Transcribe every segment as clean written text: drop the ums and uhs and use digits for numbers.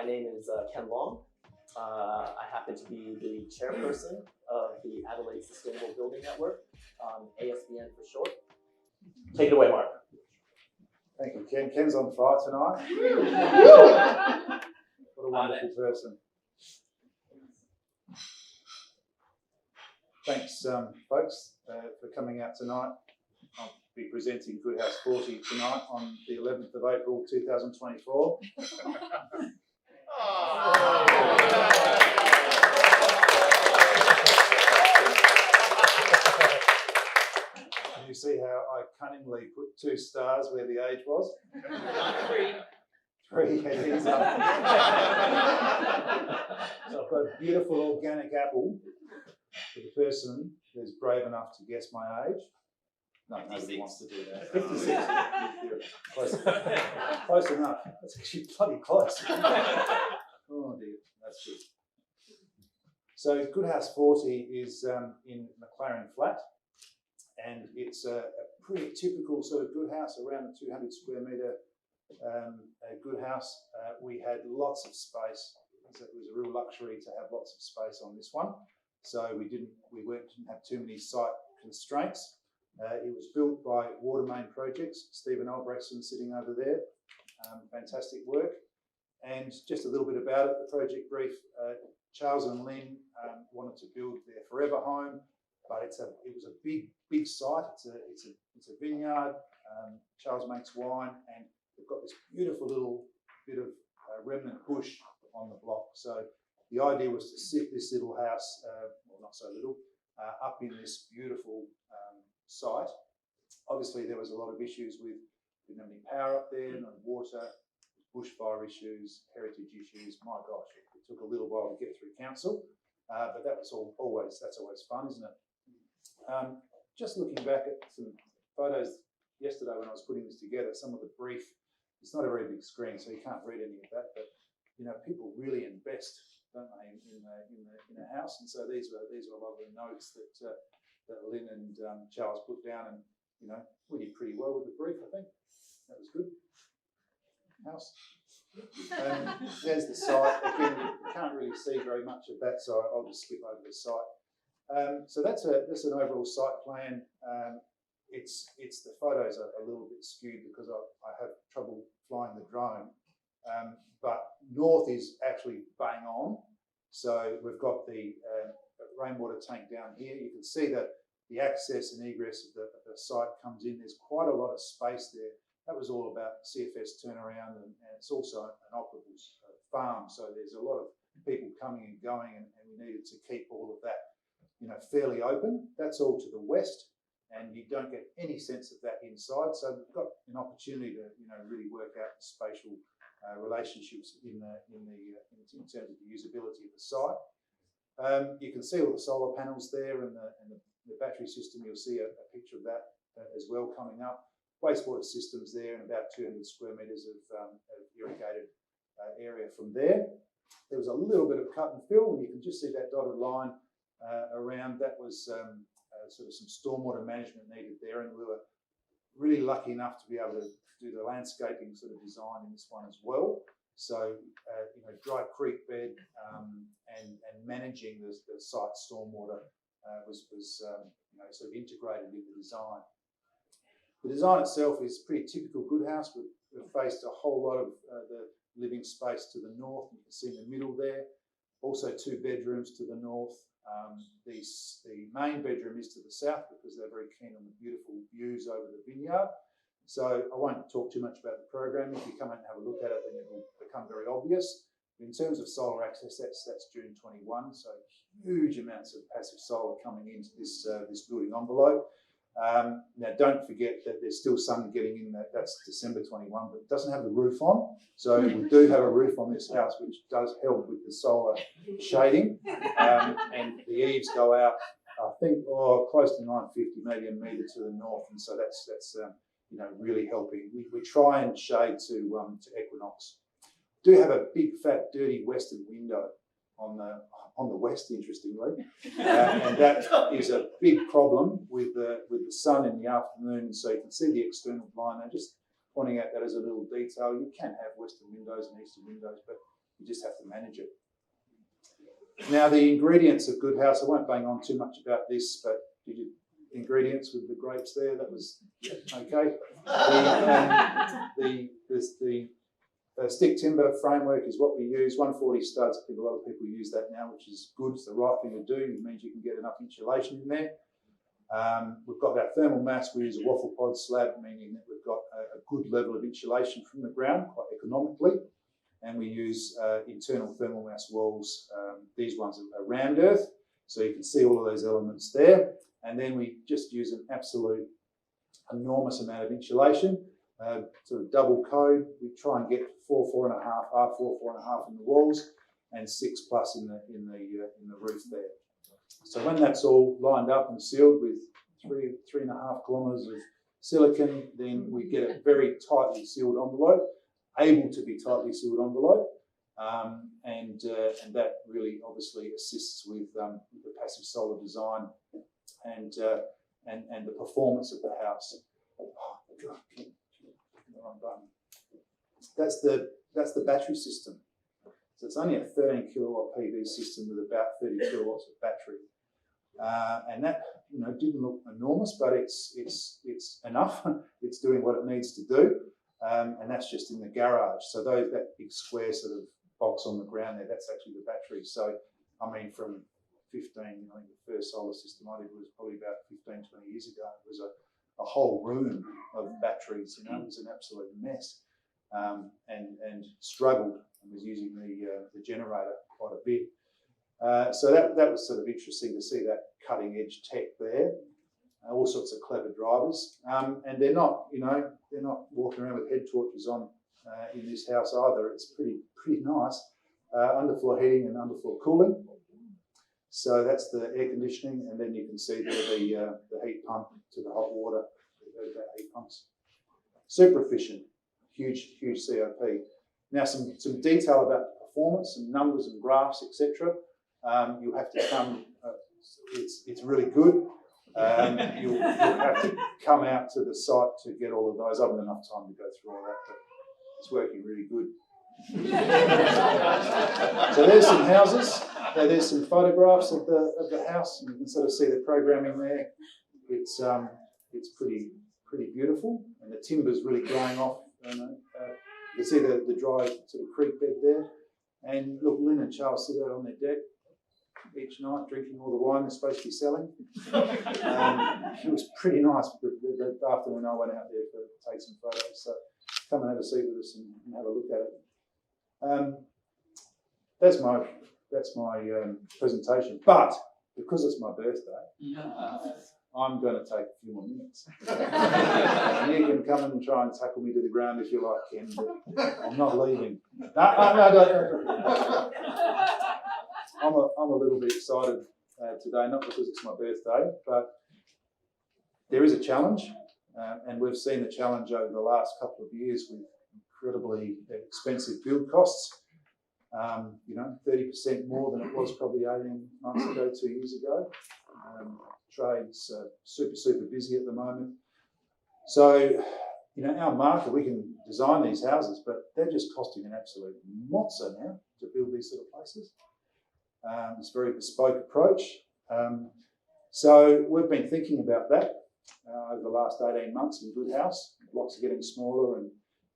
My name is Ken Long. I happen to be the chairperson of the Adelaide Sustainable Building Network, ASBN for short. Take it away, Mark. Thank you, Ken. Ken's on fire tonight. What a wonderful person. Thanks, folks, for coming out tonight. I'll be presenting Goodhouse 40 tonight on the 11th of April 2024. Can you see how I cunningly put 2 stars where the age was? 3 headings up. So I've got a beautiful organic apple for the person who's brave enough to guess my age. No, nobody wants to do that. 56. Close enough. That's actually bloody close. Oh dear, that's good. So Goodhouse 40 is in McLaren Flat, and it's a pretty typical sort of Goodhouse, around a 200 square metre Goodhouse. We had lots of space. It was a real luxury to have lots of space on this one. So we didn't have too many site constraints. It was built by Watermain Projects, Stephen Albrechtson sitting over there. Fantastic work. And just a little bit about it, the project brief, Charles and Lynn wanted to build their forever home, but it was a big site. It's a vineyard. Charles makes wine, and they've got this beautiful little bit of remnant bush on the block. So the idea was to sit this little house, well, not so little, up in this beautiful site. Obviously, there was a lot of issues with didn't have any power up there, no water, bushfire issues, heritage issues. My gosh, it took a little while to get through council, but that was always fun, isn't it? Just looking back at some photos yesterday when I was putting this together, some of the brief. It's not a very big screen, so you can't read any of that, but you know, people really invest, don't they, in a house, and so these were a lot of the notes that Lynn and Charles put down, and you know, we did pretty well with the brief. I think that was good. House. There's the site. Again, you can't really see very much of that, so I'll just skip over the site. So that's an overall site plan. It's the photos are a little bit skewed because I have trouble flying the drone. But north is actually bang on. So we've got the rainwater tank down here. You can see that the access and egress of the site comes in. There's quite a lot of space there. That was all about CFS turnaround, and it's also an operable farm. So there's a lot of people coming and going, and we needed to keep all of that, you know, fairly open. That's all to the west, and you don't get any sense of that inside. So we've got an opportunity to, you know, really work out the spatial relationships in terms of the usability of the site. You can see all the solar panels there, and the battery system. You'll see a picture of that as well coming up. Wastewater systems there, and about 200 square metres of irrigated area from there. There was a little bit of cut and fill, and you can just see that dotted line around. That was sort of some stormwater management needed there, and we were really lucky enough to be able to do the landscaping sort of design in this one as well. So, you know, dry creek bed and managing the site stormwater was you know, sort of integrated in the design. The design itself is pretty typical Goodhouse. We've faced a whole lot of the living space to the north. You can see in the middle there. Also 2 bedrooms to the north. The main bedroom is to the south because they're very keen on the beautiful views over the vineyard. So I won't talk too much about the program. If you come out and have a look at it, then it will become very obvious. In terms of solar access, that's June 21. So huge amounts of passive solar coming into this building envelope. Now, don't forget that there's still sun getting in. That's December 21, but it doesn't have the roof on. So we do have a roof on this house, which does help with the solar shading. And the eaves go out, I think, close to 950, maybe a metre to the north, and so that's you know, really helping. We try and shade to equinox. Do have a big, fat, dirty western window on the west, interestingly, and that is a big problem with the sun in the afternoon. So you can see the external blind. I'm just pointing out that as a little detail. You can have western windows and eastern windows, but You just have to manage it. Now, the ingredients of Goodhouse, I won't bang on too much about this, but did you ingredients with the grapes there? That was okay. The stick timber framework is what we use. 140 studs. I think a lot of people use that now, which is good. It's the right thing to do. It means you can get enough insulation in there. We've got our thermal mass. We use a waffle pod slab, meaning that we've got a good level of insulation from the ground, quite economically. And we use internal thermal mass walls. These ones are round earth, so you can see all of those elements there. And then we just use an absolute enormous amount of insulation, sort of double code. We try and get 4.5 R4, 4.5 in the walls, and 6+ in the roof there. So when that's all lined up and sealed with 3.5 kilometres of silicon, then we get a very tightly sealed envelope, able to be tightly sealed envelope, and that really obviously assists with the passive solar design and the performance of the house. Oh God, the wrong button. That's the battery system. So it's only a 13 kilowatt PV system with about 30 kilowatts of battery, and that didn't look enormous, but it's enough. It's doing what it needs to do, and that's just in the garage. So that big square sort of box on the ground there, that's actually the battery. So I mean, from 15, I think the first solar system I did was probably about 15, 20 years ago. It was a whole room of batteries. It was an absolute mess, and struggled and was using the generator quite a bit. So that was sort of interesting to see that cutting edge tech there. All sorts of clever drivers, and they're not walking around with head torches on in this house either. It's pretty nice. Underfloor heating and underfloor cooling. So that's the air conditioning, and then you can see there the heat pump to the hot water. That heat pumps. Super efficient, huge COP. Now some detail about the performance, some numbers and graphs, etc. You'll have to come. It's really good. You'll have to come out to the site to get all of those. I haven't enough time to go through all that, but it's working really good. So there's some houses. There's some photographs of the house, and you can sort of see the programming there. It's pretty beautiful, and the timber's really growing off. You can see the dry sort of creek bed there. And look, Lynn and Charles sit out on their deck each night drinking all the wine they're supposed to be selling. It was pretty nice. The afternoon I went out there to take some photos. So come and have a seat with us and have a look at it. That's my presentation. But because it's my birthday, I'm going to take a few more minutes. And you can come and try and tackle me to the ground if you like, Ken, but I'm not leaving. No. I'm a little bit excited today, not because it's my birthday, but there is a challenge, and we've seen the challenge over the last couple of years with incredibly expensive build costs. 30% more than it was probably 18 months ago, 2 years ago. Trade's super busy at the moment. So, our market, we can design these houses, but they're just costing an absolute mozza now to build these sort of places. It's a very bespoke approach. So we've been thinking about that over the last 18 months in Goodhouse. Blocks are getting smaller and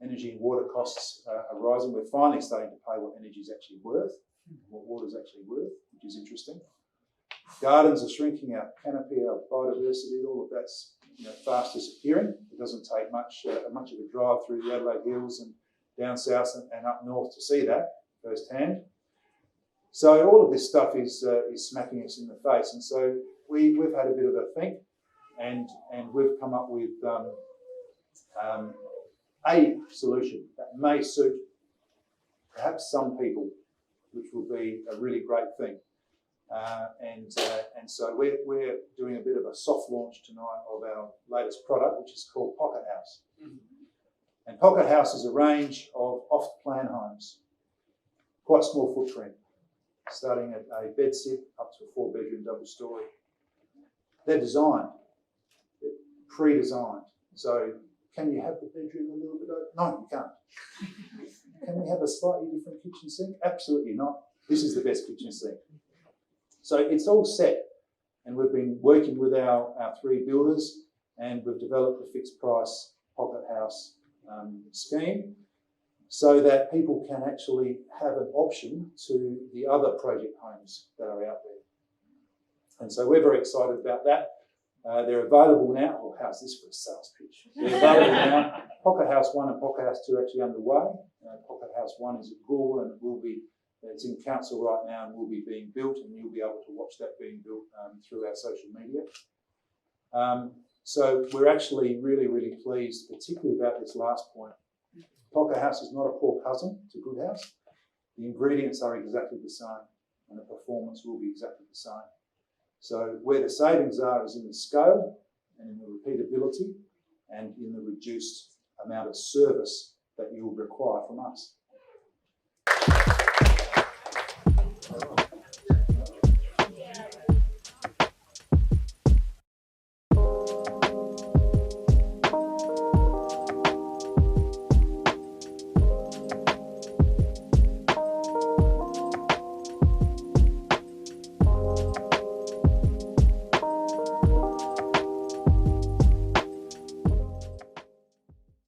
energy and water costs are rising. We're finally starting to pay what energy is actually worth, what water is actually worth, which is interesting. Gardens are shrinking, our canopy, our biodiversity, all of that's fast disappearing. It doesn't take much of a drive through the Adelaide Hills and down south and up north to see that firsthand. So all of this stuff is smacking us in the face, and so we've had a bit of a think, and we've come up with a solution that may suit perhaps some people, which will be a really great thing. And so we're doing a bit of a soft launch tonight of our latest product, which is called Pocket House. And Pocket House is a range of off-plan homes, quite small footprint, starting at a bed sit up to a 4-bedroom double story. They're designed, they're pre-designed. So can you have the bedroom a little bit open? No, you can't. Can we have a slightly different kitchen sink? Absolutely not. This is the best kitchen sink. So it's all set, and we've been working with our 3 builders, and we've developed a fixed price pocket house scheme so that people can actually have an option to the other project homes that are out there. And so we're very excited about that. They're available now. Oh, how's this for a sales pitch? They're available now. Pocket House 1 and Pocket House 2 are actually underway. Pocket House 1 is at Gore, and it's in council right now and will be being built, and you'll be able to watch that being built through our social media. So we're actually really, really pleased, particularly about this last point. Pocket House is not a poor cousin to Goodhouse. The ingredients are exactly the same, and the performance will be exactly the same. So where the savings are is in the scale and in the repeatability and in the reduced amount of service that you'll require from us.